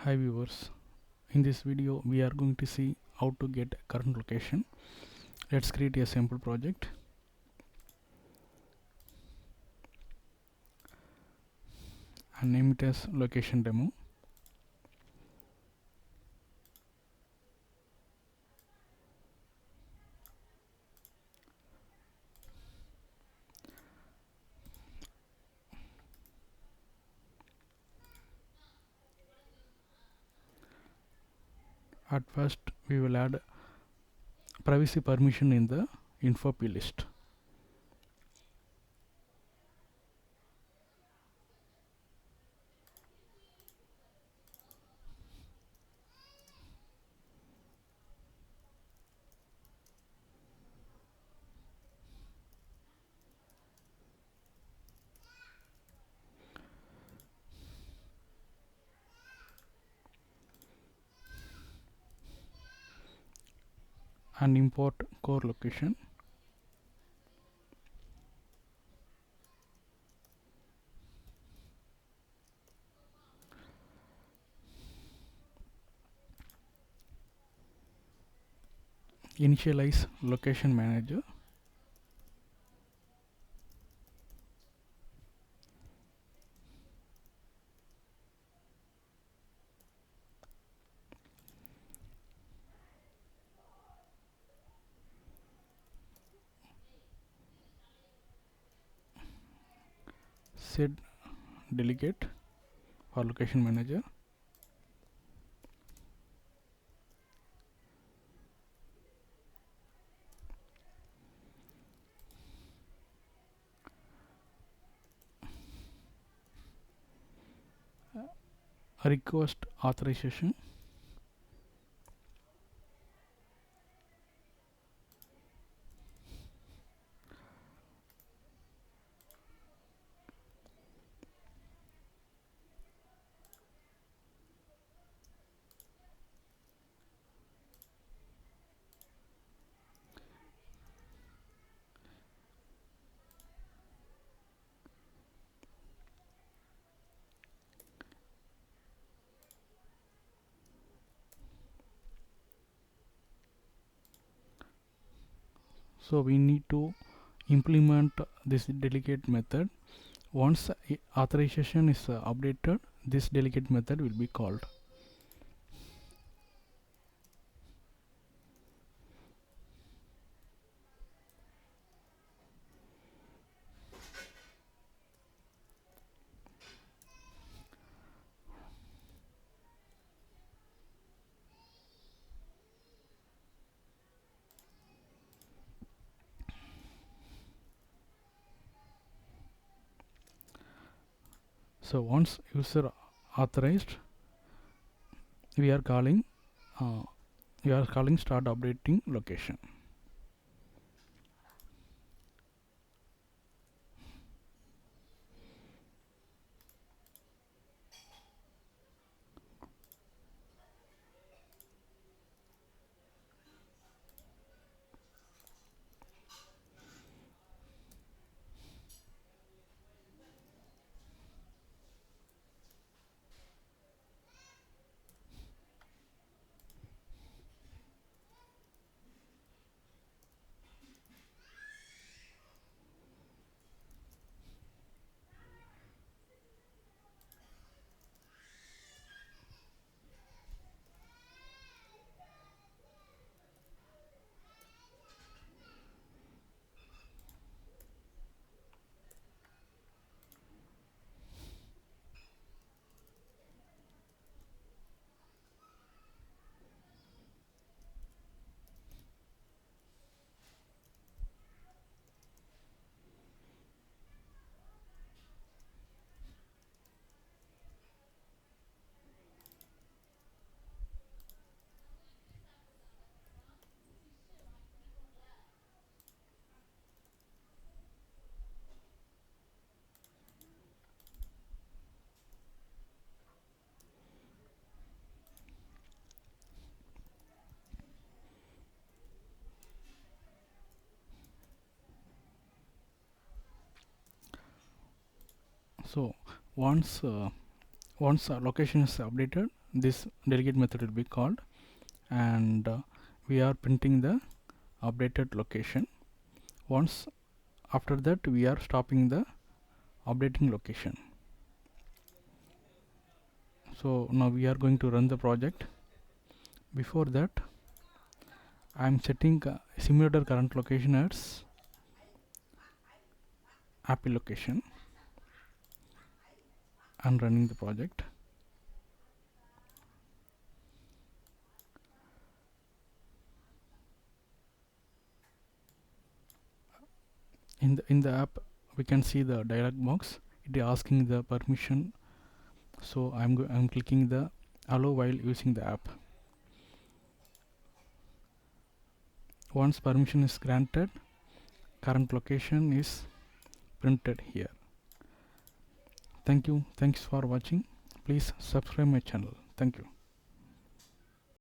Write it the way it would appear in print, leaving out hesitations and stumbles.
Hi viewers, in this video we are going to see how to get current location. Let's create a simple project and name it as location demo. At first we will add privacy permission in the info plist. And import CoreLocation. Initialize location manager. Set delegate for location manager. Request authorization. So we need to implement this delegate method. Once authorization is updated, this delegate method will be called. So once user authorized, we are calling start updating location. So once location is updated, this delegate method will be called, and we are printing the updated location. Once after that, we are stopping the updating location. So now we are going to run the project. Before that, I am setting simulator current location as Apple location and running the project. In the app, we can see the dialog box. It is asking the permission, so I'm clicking the allow while using the app. Once permission is granted, current location is printed here. Thank you. Thanks for watching. Please subscribe my channel. Thank you.